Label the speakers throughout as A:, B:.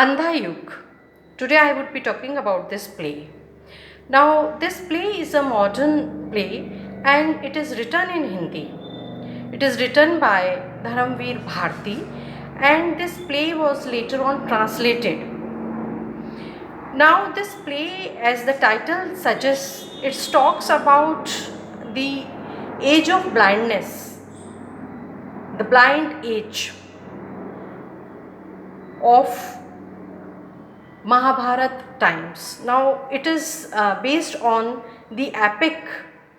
A: Andha Yug. Today I would be talking about this play. Now, this play is a modern play and it is written in Hindi. It is written by Dharamveer Bharti and this play was later on translated. Now, this play, as the title suggests, it talks about the age of blindness, the blind age of Mahabharat times. Now, it is based on the epic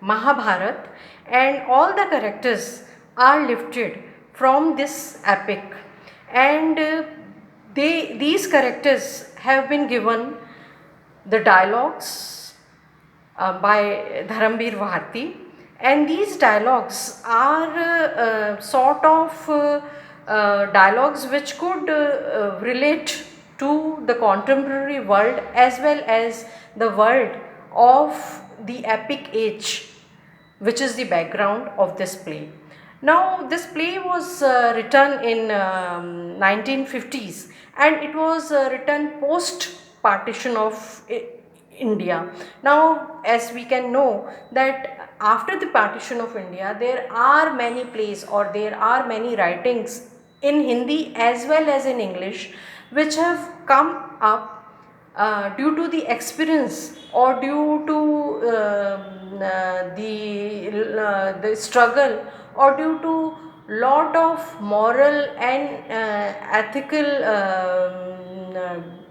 A: Mahabharat, and all the characters are lifted from this epic, and these characters have been given the dialogues by Dharamveer Bharti, and these dialogues are sort of dialogues which could relate to the contemporary world as well as the world of the epic age, which is the background of this play. Now, this play was written in 1950s and it was written post partition of India. Now, as we can know that after the partition of India, there are many plays or there are many writings in Hindi as well as in English which have come up due to the experience or due to the struggle or due to lot of moral and ethical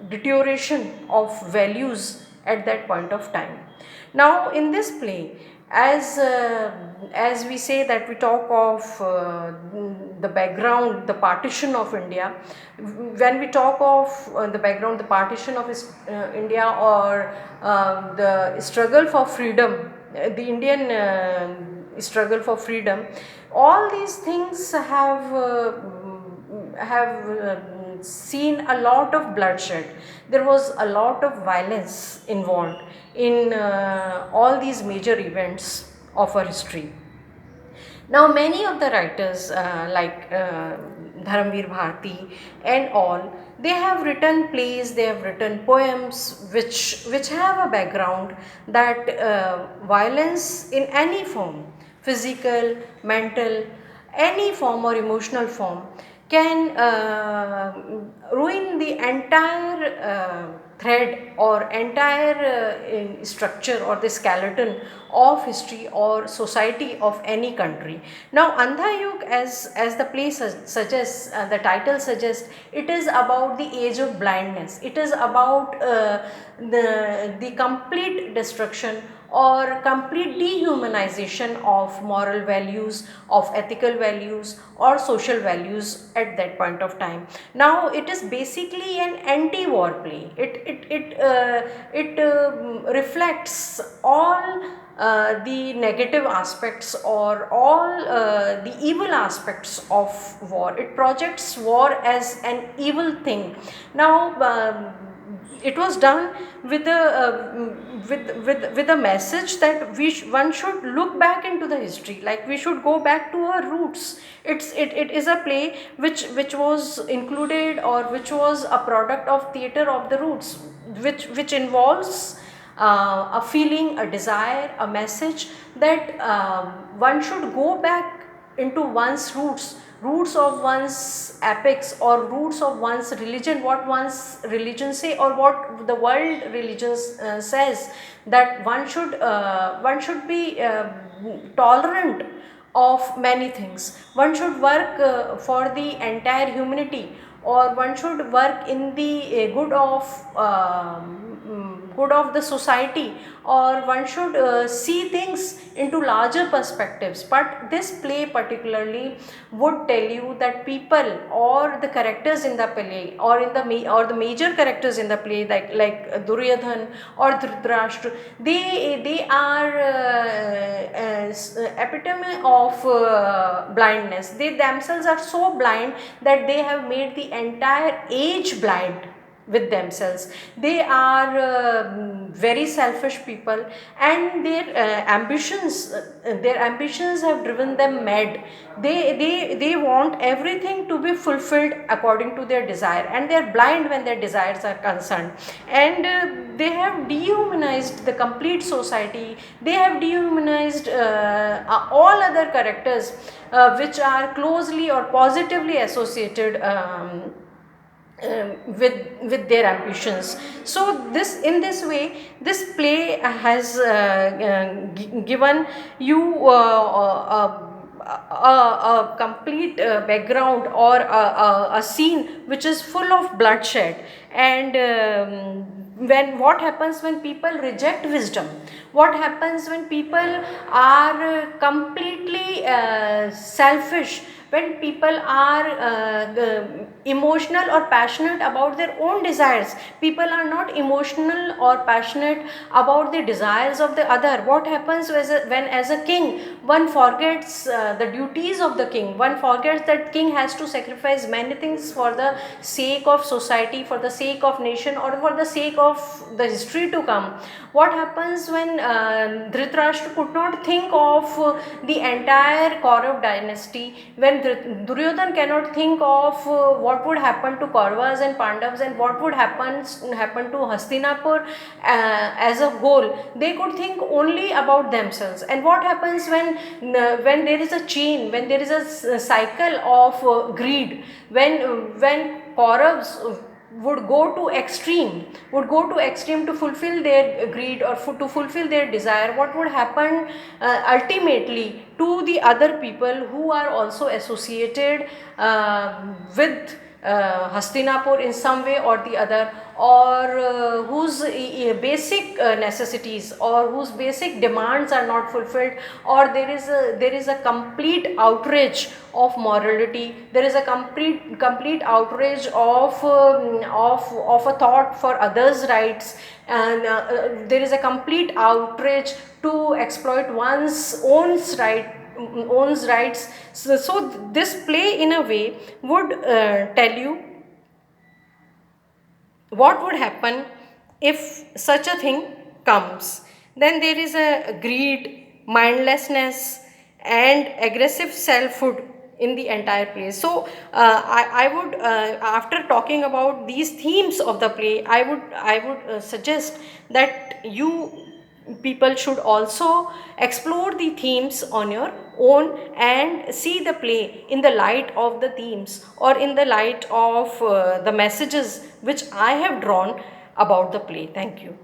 A: deterioration of values at that point of time. Now, in this play, as we say that we talk of the background, the partition of India. When we talk of the background, the partition of India, or the struggle for freedom, the Indian struggle for freedom, all these things have seen a lot of bloodshed. There was a lot of violence involved in all these major events of our history. Now, many of the writers like Dharamveer Bharti and all, they have written plays, they have written poems which have a background that violence in any form, physical, mental, any form or emotional form, can ruin the entire thread or entire structure or the skeleton of history or society of any country. Now, Andha Yug, as the play suggests, the title suggests, it is about the age of blindness. It is about the complete destruction or complete dehumanization of moral values, of ethical values or social values at that point of time. Now, it is basically an anti-war play. It reflects all the negative aspects or all the evil aspects of war. It projects war as an evil thing. Now, it was done with a message that one should look back into the history, like we should go back to our roots. It is a play which was included or which was a product of theater of the roots, which involves a feeling, a desire, a message that one should go back into one's roots of one's epics or roots of one's religion, what one's religion say or what the world religion says, that one should be tolerant of many things. One should work for the entire humanity, or one should work in the good of the society, or one should see things into larger perspectives. But this play particularly would tell you that people or the characters in the play or the major characters in the play, like Duryodhan or Dhritarashtra, they are epitome of blindness. They themselves are so blind that they have made the entire age blind. with themselves. They are very selfish people, and their ambitions have driven them mad. They want everything to be fulfilled according to their desire, and they are blind when their desires are concerned. And they have dehumanized the complete society. They have dehumanized all other characters which are closely or positively associated with their ambitions. So this, in this way, this play has given you a complete background, or a scene which is full of bloodshed. And when what happens when people reject wisdom, what happens when people are completely selfish, when people are emotional or passionate about their own desires, people are not emotional or passionate about the desires of the other. What happens when as a king one forgets the duties of the king, one forgets that king has to sacrifice many things for the sake of society, for the sake of nation, or for the sake of the history to come. What happens when Dhritarashtra could not think of the entire Kaurav dynasty, when Duryodhan cannot think of what would happen to Kauravas and Pandavas, and what would happen to Hastinapur as a whole. They could think only about themselves. And what happens when there is a chain, when there is a cycle of greed, when Kauravas would go to extreme to fulfill their greed, or to fulfill their desire, what would happen ultimately to the other people who are also associated with Hastinapur in some way or the other, or whose basic necessities or whose basic demands are not fulfilled, or there is a complete outrage of morality, there is a complete outrage of a thought for others' rights, and there is a complete outrage to exploit one's own's rights. So this play in a way would tell you what would happen if such a thing comes. Then there is a greed, mindlessness, and aggressive selfhood in the entire play. So I would after talking about these themes of the play, I would suggest that you people should also explore the themes on your own, and see the play in the light of the themes, or in the light of the messages which I have drawn about the play. Thank you.